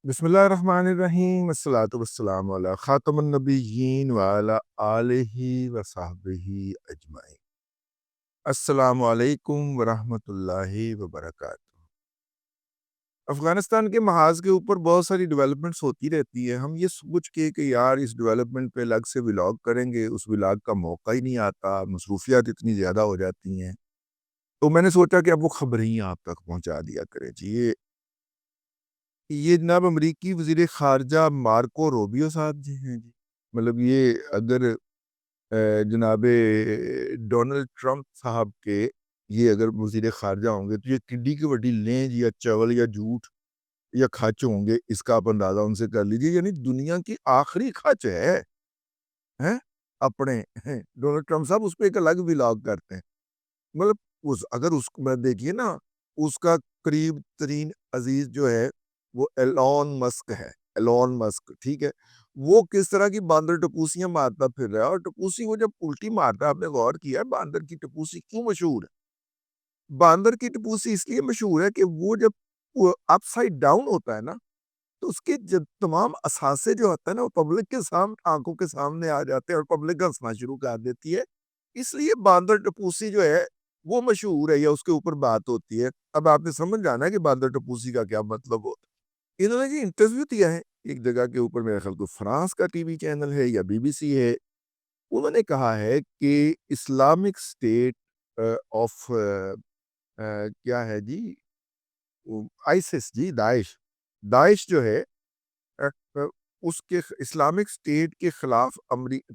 بسم اللہ الرحمن الرحیم، الصلاۃ والسلام علی خاتم النبیین وعلی آلہ وصحبہ اجمعین۔ السلام علیکم ورحمۃ اللہ وبرکاتہ۔ افغانستان کے محاذ کے اوپر بہت ساری ڈیولپمنٹس ہوتی رہتی ہیں۔ ہم یہ سوچ کے کہ یار اس ڈیولپمنٹ پہ الگ سے ولاگ کریں گے، اس ولاگ کا موقع ہی نہیں آتا، مصروفیات اتنی زیادہ ہو جاتی ہیں، تو میں نے سوچا کہ اب وہ خبر ہی آپ تک پہنچا دیا کرے۔ جی یہ جناب امریکی وزیر خارجہ مارکو روبیو صاحب جی ہیں جی، مطلب یہ اگر جناب ڈونلڈ ٹرمپ صاحب کے یہ اگر وزیر خارجہ ہوں گے تو یہ کڈی کی وڈی لینج یا چول یا جھوٹ یا کھچ ہوں گے، اس کا آپ اندازہ ان سے کر لیجئے۔ یعنی دنیا کی آخری کھچ ہے ہیں اپنے ڈونلڈ ٹرمپ صاحب اس پہ ایک الگ ولاگ کرتے ہیں۔ مطلب اگر اس میں دیکھیے نا، اس کا قریب ترین عزیز جو ہے وہ ایلون مسک ہے، ایلون مسک، ٹھیک ہے، وہ کس طرح کی باندر ٹپوسیاں مارتا پھر رہا ہے، اور ٹپوسی وہ جب الٹی مارتا ہے، آپ نے غور کیا ہے باندر کی ٹپوسی کیوں مشہور ہے؟ باندر کی ٹپوسی اس لیے مشہور ہے کہ وہ جب اپ سائڈ ڈاؤن ہوتا ہے نا، تو اس کے جب تمام اثاثے جو ہوتا ہے نا وہ پبلک کے سامنے آنکھوں کے سامنے آ جاتے ہیں اور پبلک ہنسنا شروع کر دیتی ہے، اس لیے باندر ٹپوسی جو ہے وہ مشہور ہے یا اس کے اوپر بات ہوتی ہے۔ اب آپ نے سمجھ جانا ہے کہ باندر ٹپوسی کا کیا مطلب ہوتا ہے۔ انہوں نے جی انٹرویو دیا ہے ایک جگہ کے اوپر، میرے خیال کو فرانس کا ٹی وی چینل ہے یا بی بی سی ہے، انہوں نے کہا ہے کہ اسلامک اسٹیٹ آف کیا ہے جی، آئسس جی، داعش جو ہے اس کے اسلامک اسٹیٹ کے خلاف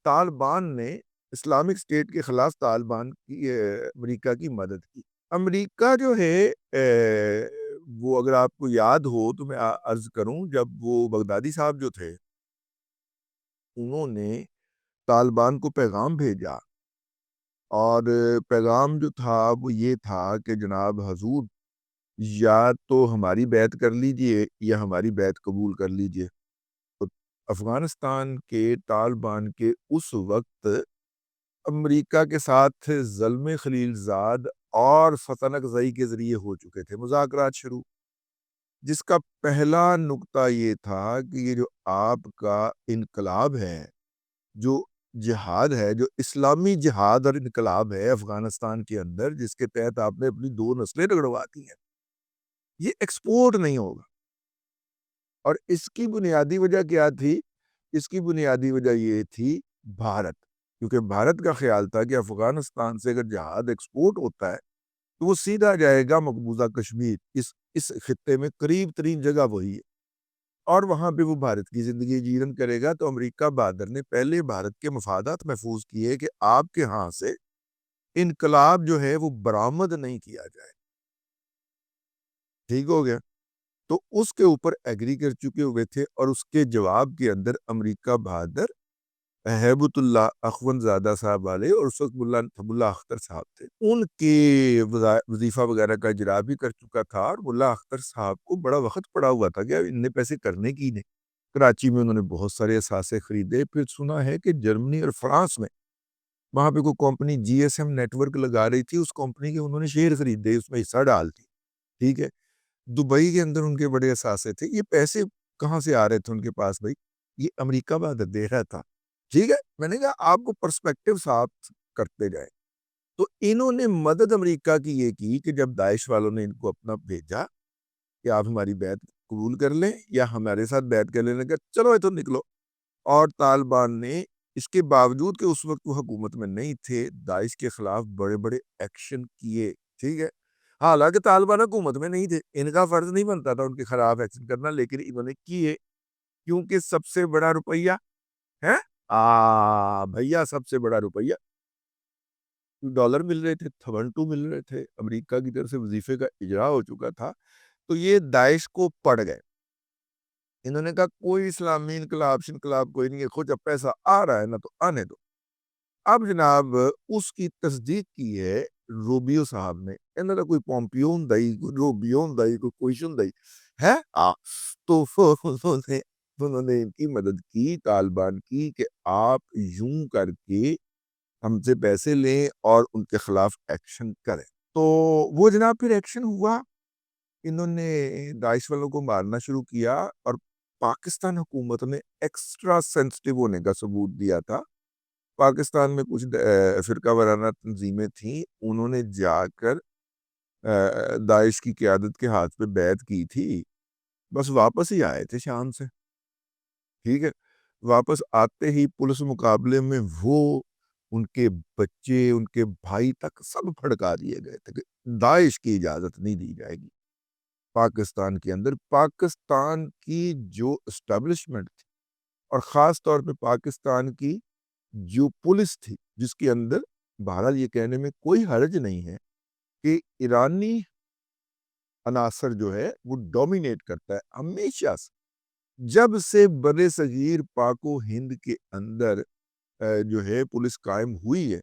طالبان نے اسلامک اسٹیٹ کے خلاف طالبان کی امریکہ کی مدد کی۔ امریکہ جو ہے وہ اگر آپ کو یاد ہو تو میں عرض کروں، جب وہ بغدادی صاحب جو تھے انہوں نے طالبان کو پیغام بھیجا، اور پیغام جو تھا وہ یہ تھا کہ جناب حضور یا تو ہماری بیعت کر لیجئے یا ہماری بیعت قبول کر لیجئے۔ تو افغانستان کے طالبان کے اس وقت امریکہ کے ساتھ زلم خلیل زاد اور فتنک زئی کے ذریعے ہو چکے تھے مذاکرات شروع، جس کا پہلا نقطہ یہ تھا کہ یہ جو آپ کا انقلاب ہے، جو جہاد ہے، جو اسلامی جہاد اور انقلاب ہے افغانستان کے اندر، جس کے تحت آپ نے اپنی 2 نسلیں رگڑواتی ہیں، یہ ایکسپورٹ نہیں ہوگا۔ اور اس کی بنیادی وجہ کیا تھی؟ اس کی بنیادی وجہ یہ تھی بھارت، کیونکہ بھارت کا خیال تھا کہ افغانستان سے اگر جہاد ایکسپورٹ ہوتا ہے تو وہ سیدھا جائے گا مقبوضہ کشمیر، اس خطے میں قریب ترین جگہ وہی ہے، اور وہاں پہ وہ بھارت کی زندگی جیرن کرے گا۔ تو امریکہ بہادر نے پہلے بھارت کے مفادات محفوظ کیے کہ آپ کے ہاں سے انقلاب جو ہے وہ برآمد نہیں کیا جائے، ٹھیک ہو گیا؟ تو اس کے اوپر ایگری کر چکے ہوئے تھے، اور اس کے جواب کے اندر امریکہ بہادر ہیبت اللہ اخون زادہ صاحب والے اور اس وقت ملا اختر صاحب تھے، ان کے وظیفہ وغیرہ کا اجرا بھی کر چکا تھا، اور ملا اختر صاحب کو بڑا وقت پڑا ہوا تھا کہ ان نے پیسے کرنے کی نہیں۔ کراچی میں انہوں نے بہت سارے اثاثے خریدے، پھر سنا ہے کہ جرمنی اور فرانس میں وہاں پہ کوئی کمپنی جی ایس ایم نیٹ ورک لگا رہی تھی، اس کمپنی کے انہوں نے شیئر خریدے، اس میں حصہ ڈال دی، ٹھیک ہے۔ دبئی کے اندر ان کے بڑے اثاثے تھے، یہ پیسے کہاں سے آ رہے تھے ان کے پاس بھائی؟ یہ امریکہ بہادر دے رہا تھا، ٹھیک ہے۔ میں نے کہا آپ کو پرسپیکٹو صاف کرتے جائیں۔ تو انہوں نے مدد امریکہ کی یہ کی کہ جب داعش والوں نے ان کو اپنا بھیجا کہ آپ ہماری بیعت قبول کر لیں یا ہمارے ساتھ بیعت کر لینے کا، چلو یہ تو نکلو، اور طالبان نے اس کے باوجود کہ اس وقت وہ حکومت میں نہیں تھے، داعش کے خلاف بڑے بڑے ایکشن کیے، ٹھیک ہے۔ حالانکہ طالبان حکومت میں نہیں تھے، ان کا فرض نہیں بنتا تھا ان کے خلاف ایکشن کرنا، لیکن انہوں نے کیے، کیونکہ سب سے بڑا روپیہ ہے بھیا، سب سے بڑا روپیہ ڈالر مل رہے تھے، تھونٹو مل رہے تھے، امریکہ کی طرف سے وظیفے کا اجرا ہو چکا تھا، تو یہ داعش کو پڑ گئے۔ انہوں نے کہا کوئی اسلامی انقلاب کوئی نہیں ہے، خود جب پیسہ آ رہا ہے نا تو آنے دو۔ اب جناب اس کی تصدیق کی ہے روبیو صاحب نے، انہوں نے کوئی پومپیون دائی، کوئی روبیون دائی، کوئی کوئیشن دائی ہے، تو انہوں نے ان کی مدد کی طالبان کی کہ آپ یوں کر کے ہم سے پیسے لیں اور ان کے خلاف ایکشن کریں۔ تو وہ جناب پھر ایکشن ہوا، انہوں نے داعش والوں کو مارنا شروع کیا، اور پاکستان حکومت نے ایکسٹرا سینسٹیو ہونے کا ثبوت دیا تھا. پاکستان میں کچھ فرقہ وارانہ تنظیمیں تھیں، انہوں نے جا کر داعش کی قیادت کے ہاتھ پہ بیعت کی تھی، بس واپس ہی آئے تھے شام سے. ٹھیک ہے، واپس آتے ہی پولیس مقابلے میں وہ ان کے بچے، ان کے بھائی تک سب پھڑکا دیے گئے تھے کہ داعش کی اجازت نہیں دی جائے گی پاکستان کے اندر. پاکستان کی جو اسٹیبلشمنٹ تھی اور خاص طور پہ پاکستان کی جو پولیس تھی، جس کے اندر بہرحال یہ کہنے میں کوئی حرج نہیں ہے کہ ایرانی عناصر جو ہے وہ ڈومینیٹ کرتا ہے ہمیشہ سے. جب سے بر صغیر پاک و ہند کے اندر جو ہے پولیس قائم ہوئی ہے،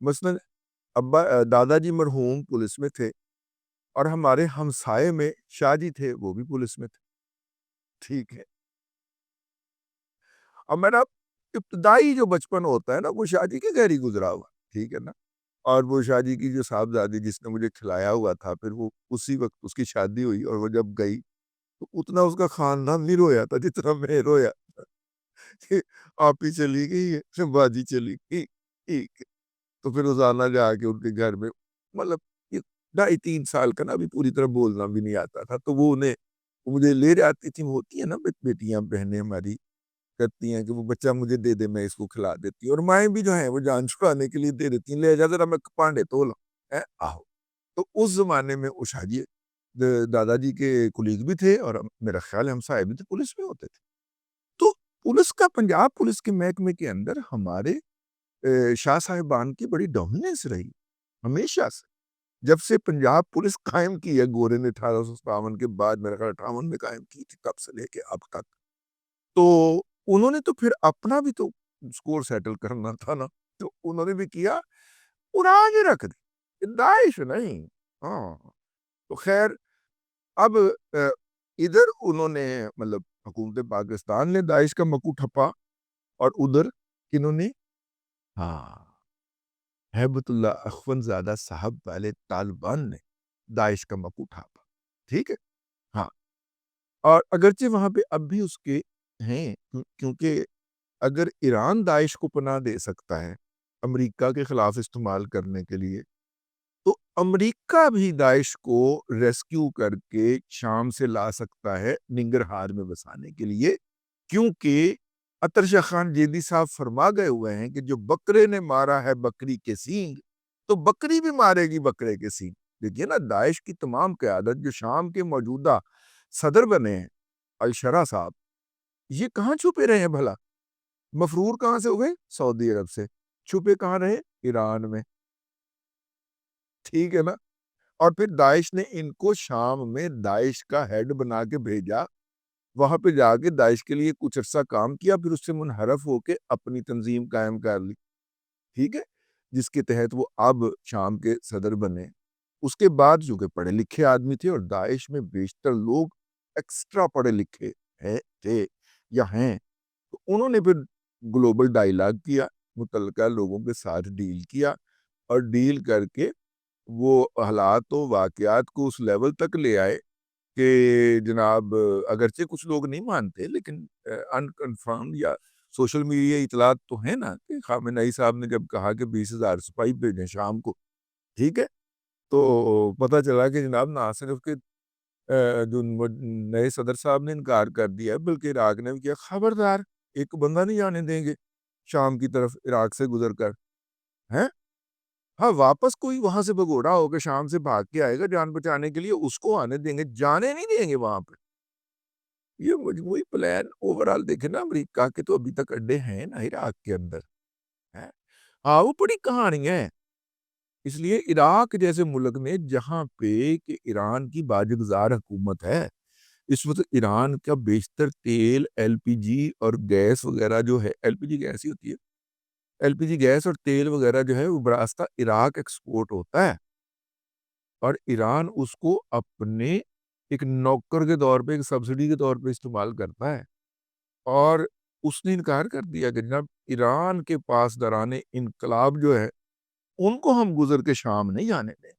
مثلا دادا جی مرحوم پولیس میں تھے، اور ہمارے ہمسائے میں شاہ جی تھے، وہ بھی پولیس میں تھے. ٹھیک ہے، اور میرا ابتدائی جو بچپن ہوتا ہے نا، وہ شاہ جی کے گھر ہی گزرا ہوا. ٹھیک ہے نا، اور وہ شاہ جی کی جو صاحبزادی جس نے مجھے کھلایا ہوا تھا، پھر وہ اسی وقت اس کی شادی ہوئی، اور وہ جب گئی تو اتنا اس کا خاندان نہیں رویا تھا جتنا میں رویا. آپ ہی چلی گئی ہے، بازی چلی گئی. ٹھیک ہے، تو پھر روزانہ جا کے ان کے گھر میں، مطلب 2.5-3 سال کا نا، ابھی پوری طرح بولنا بھی نہیں آتا تھا، تو وہ انہیں مجھے لے جاتی تھی. ہوتی ہیں نا بیٹیاں بہنیں ہماری، کرتی ہیں کہ وہ بچہ مجھے دے دے، میں اس کو کھلا دیتی ہوں، اور مائیں بھی جو ہیں وہ جان چھڑانے کے لیے دے دیتی ہیں، لے جا ذرا میں پانڈے تو لوں آہو. تو اس زمانے میں شاہ جی دادا جی کے کولیگ بھی تھے، اور میرا خیال ہے ہمسائے بھی تھے، پولیس میں ہوتے تھے. تو پولیس کا، پنجاب پولیس کے محکمے کے اندر ہمارے شاہ صاحبان کی بڑی ڈومیننس رہی ہمیشہ سے. جب سے پنجاب پولیس قائم کی ہے گورے نے 1857 کے بعد، میرا خیال 58 میں قائم کی تھی، تب سے لے کے اب تک. تو انہوں نے تو پھر اپنا بھی تو سکور سیٹل کرنا تھا نا، تو انہوں نے بھی کیا، قرآن ہی رکھ دی، داعش نہیں. ہاں، تو خیر، اب ادھر انہوں نے، مطلب حکومت پاکستان نے داعش کا مکو ٹھپا، اور ادھر کنہوں نے؟ ہاں، ہیبت اللہ اخون زادہ صاحب والے طالبان نے داعش کا مکو ٹھاپا. ٹھیک ہے، ہاں. اور اگرچہ وہاں پہ اب بھی اس کے ہیں، کیونکہ اگر ایران داعش کو پناہ دے سکتا ہے امریکہ کے خلاف استعمال کرنے کے لیے، تو امریکہ بھی داعش کو ریسکیو کر کے شام سے لا سکتا ہے ننگرہار میں بسانے کے لیے. کیونکہ عطر شاہ خان جیدی صاحب فرما گئے ہوئے ہیں کہ جو بکرے نے مارا ہے بکری کے سینگ، تو بکری بھی مارے گی بکرے کے سینگ. دیکھیے نا، داعش کی تمام قیادت جو شام کے موجودہ صدر بنے ہیں الشرا صاحب، یہ کہاں چھپے رہے ہیں بھلا؟ مفرور کہاں سے ہوئے؟ سعودی عرب سے. چھپے کہاں رہے؟ ایران میں. ٹھیک ہے نا. اور پھر داعش نے ان کو شام میں داعش کا ہیڈ بنا کے بھیجا، وہاں پہ جا کے داعش کے لیے کچھ عرصہ کام کیا، پھر اس سے منحرف ہو کے اپنی تنظیم قائم کر لی. ٹھیک ہے، جس کے تحت وہ اب شام کے صدر بنے. اس کے بعد چونکہ پڑھے لکھے آدمی تھے، اور داعش میں بیشتر لوگ ایکسٹرا پڑھے لکھے تھے یا ہیں، تو انہوں نے پھر گلوبل ڈائیلاگ کیا، متعلقہ لوگوں کے ساتھ ڈیل کیا، اور ڈیل کر کے وہ حالات و واقعات کو اس لیول تک لے آئے کہ جناب، اگرچہ کچھ لوگ نہیں مانتے، لیکن انکنفرم یا سوشل میڈیا اطلاعات تو ہے نا، کہ خامنہ ای صاحب نے جب کہا کہ 20,000 سپاہی بھیجیں شام کو، ٹھیک ہے، تو پتہ چلا کہ جناب نہ صرف کہ جو نئے صدر صاحب نے انکار کر دیا، بلکہ عراق نے بھی کیا. خبردار، ایک بندہ نہیں جانے دیں گے شام کی طرف عراق سے گزر کر. ہیں، ہاں، واپس کوئی وہاں سے بگوڑا ہو کے شام سے بھاگ کے آئے گا جان بچانے کے لیے، اس کو آنے دیں گے، جانے نہیں دیں گے وہاں پہ. یہ مجموعی پلان اوورال دیکھیں نا، امریکہ کے تو ابھی تک اڈے ہیں نا عراق کے اندر. ہاں، وہ بڑی کہانی ہے. اس لیے عراق جیسے ملک میں، جہاں پہ کہ ایران کی باجگزار حکومت ہے، اس وقت ایران کا بیشتر تیل، ایل پی جی اور گیس وغیرہ جو ہے، ایل پی جی گیس ہی ہوتی ہے، ایل پی جی گیس اور تیل وغیرہ جو ہے وہ براستہ عراق ایکسپورٹ ہوتا ہے، اور ایران اس کو اپنے ایک نوکر کے طور پہ، ایک سبسڈی کے طور پہ استعمال کرتا ہے. اور اس نے انکار کر دیا کہ جناب، ایران کے پاس دوران انقلاب جو ہے، ان کو ہم گزر کے شام نہیں جانے دیں.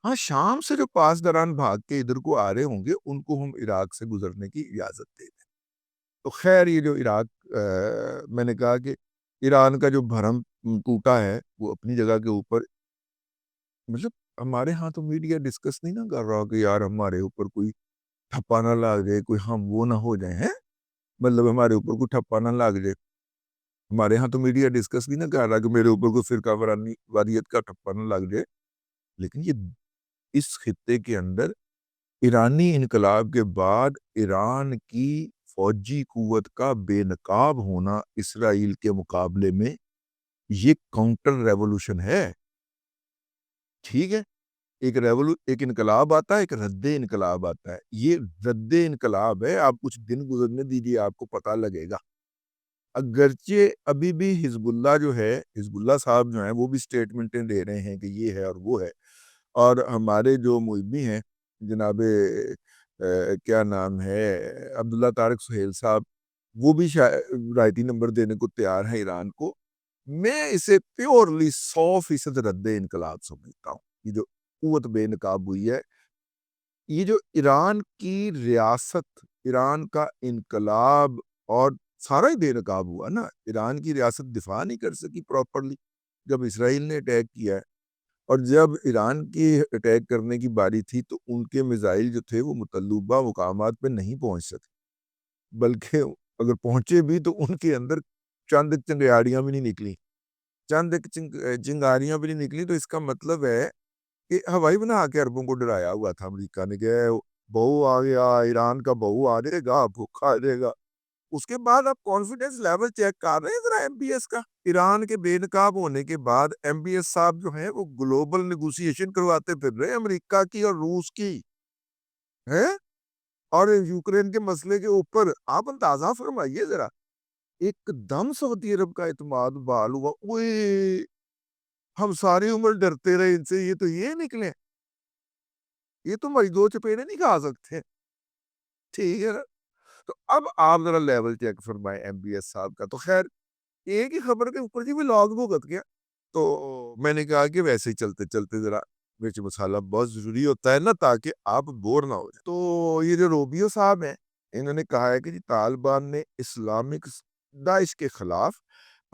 ہاں شام سے جو پاس داران بھاگ کے ادھر کو آ رہے ہوں گے ان کو ہم عراق سے گزرنے کی اجازت دے دیں. تو خیر یہ جو عراق میں نے کہا کہ ایران کا جو بھرم ٹوٹا ہے وہ اپنی جگہ کے اوپر. مطلب ہمارے ہاں تو میڈیا ڈسکس نہیں نہ کر رہا کہ یار ہمارے اوپر کوئی ٹھپا نہ لگ جائے, کوئی ہم وہ نہ ہو جائیں, ہیں مطلب ہمارے اوپر کوئی ٹھپا نہ لگ جائے. ہمارے ہاں تو میڈیا ڈسکس بھی نہ کر رہا کہ میرے اوپر کوئی فرقہ واریت کا ٹھپا نہ لگ جائے. لیکن یہ اس خطے کے اندر ایرانی انقلاب کے بعد ایران کی فوجی قوت کا بے نقاب ہونا اسرائیل کے مقابلے میں یہ کاؤنٹر ریولوشن ہے. ٹھیک ہے, ایک انقلاب آتا ہے, ایک رد انقلاب آتا ہے. یہ رد انقلاب ہے, آپ کچھ دن گزرنے دیجیے آپ کو پتہ لگے گا. اگرچہ ابھی بھی حزب اللہ جو ہے, حزب اللہ صاحب جو ہیں وہ بھی سٹیٹمنٹیں دے رہے ہیں کہ یہ ہے اور وہ ہے, اور ہمارے جو محبی ہیں جناب کیا نام ہے عبداللہ طارق سہیل صاحب, وہ بھی رائٹی نمبر دینے کو تیار ہیں ایران کو. میں اسے پیورلی 100% رد انقلاب سمجھتا ہوں. یہ جو قوت بے نقاب ہوئی ہے, یہ جو ایران کی ریاست, ایران کا انقلاب اور سارا ہی بے نقاب ہوا نا. ایران کی ریاست دفاع نہیں کر سکی پراپرلی جب اسرائیل نے اٹیک کیا ہے, اور جب ایران کی اٹیک کرنے کی باری تھی تو ان کے میزائل جو تھے وہ مطلوبہ مقامات پہ نہیں پہنچ سکے, بلکہ اگر پہنچے بھی تو ان کے اندر چند چنگاریاں بھی نہیں نکلی, چنگاریاں بھی نہیں نکلی. تو اس کا مطلب ہے کہ ہوائی بنا کے عربوں کو ڈرایا ہوا تھا امریکہ نے کہ بہو آ گیا, ایران کا بہو آ جائے گا, بھوکا آ جائے گا. اس کے بعد آپ کانفیڈنس لیول چیک کر رہے ہیں ذرا ایم بی ایس کا. ایران کے بے نقاب ہونے کے بعد ایم بی ایس صاحب جو ہیں وہ گلوبل نیگوسیشن کرواتے پھر رہے امریکہ کی اور روس کی ہے, اور یوکرین کے مسئلے کے اوپر. آپ اندازہ فرمائیے ذرا, ایک دم سعودی عرب کا اعتماد بحال ہوا. اوئے ہم ساری عمر ڈرتے رہے ان سے, یہ تو یہ نکلے, یہ تو ہماری دو چپیڑے نہیں کھا سکتے. ٹھیک ہے نا. تو اب آپ ذرا لیول چیک فرمائیں ایم بی ایس صاحب کا. تو خیر ایک ہی خبر کے اوپر جی بھی لاگ بھگت گیا. تو میں نے کہا کہ ویسے ہی چلتے چلتے ذرا مرچ مسالہ بہت ضروری ہوتا ہے نا, تاکہ آپ بور نہ ہو جائیں. تو یہ جو روبیو صاحب ہیں انہوں نے کہا ہے کہ جی طالبان نے اسلامک داعش کے خلاف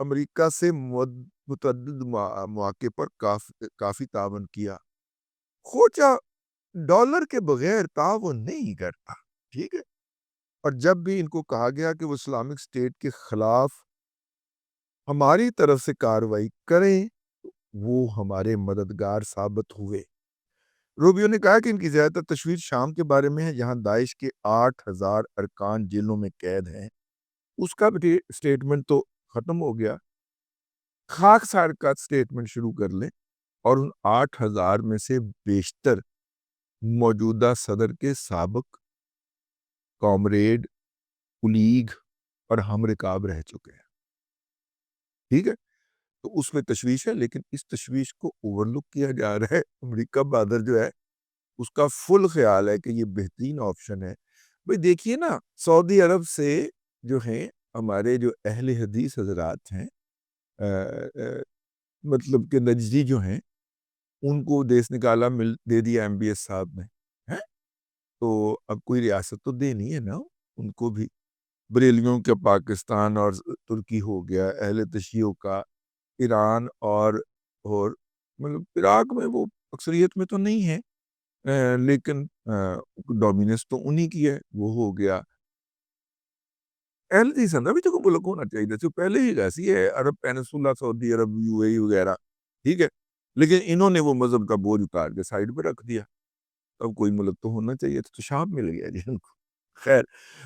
امریکہ سے متعدد مواقع پر کافی تعاون کیا. خوچا ڈالر کے بغیر تعاون نہیں کرتا. ٹھیک ہے, اور جب بھی ان کو کہا گیا کہ وہ اسلامک اسٹیٹ کے خلاف ہماری طرف سے کارروائی کریں, وہ ہمارے مددگار ثابت ہوئے. روبیو نے کہا کہ ان کی زیادہ تشویش شام کے بارے میں ہے, جہاں داعش کے 8,000 ارکان جیلوں میں قید ہیں. اس کا بھی سٹیٹمنٹ تو ختم ہو گیا. خاک سار کا سٹیٹمنٹ شروع کر لیں, اور ان 8,000 میں سے بیشتر موجودہ صدر کے سابق کامریڈ, کلیگ اور ہم رکاب رہ چکے ہیں. ٹھیک ہے, تو اس میں تشویش ہے, لیکن اس تشویش کو اوور لک کیا جا رہا ہے. امریکہ بہادر جو ہے اس کا فل خیال ہے کہ یہ بہترین آپشن ہے. بھئی دیکھیے نا, سعودی عرب سے جو ہیں ہمارے جو اہل حدیث حضرات ہیں, مطلب کہ نجدی جو ہیں, ان کو دیس نکالا دے دیا ایم بی ایس صاحب نے. تو اب کوئی ریاست تو دینی ہے نا ان کو بھی. بریلیوں کا پاکستان اور ترکی ہو گیا, اہل تشیعوں کا ایران, اور مطلب عراق میں وہ اکثریت میں تو نہیں ہے, لیکن ڈومیننس تو انہی کی ہے, وہ ہو گیا. اہل حدیث بھی تو ملک ہونا چاہیے تھا پہلے ہی, ایسی ہے عرب پینسولا, سعودی عرب, یو اے ای وغیرہ. ٹھیک ہے, لیکن انہوں نے وہ مذہب کا بوجھ اتار کے سائڈ پہ رکھ دیا. اب کوئی ملک تو ہونا چاہیے تھا, تو شام مل گیا جی ان کو. خیر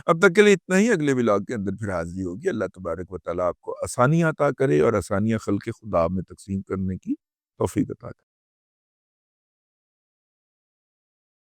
اب تک کے لیے اتنا ہی. اگلے ولاگ کے اندر پھر حاضری ہوگی. اللہ تبارک و تعالیٰ آپ کو آسانیاں عطا کرے, اور آسانیاں خلق خدا میں تقسیم کرنے کی توفیق عطا کرے.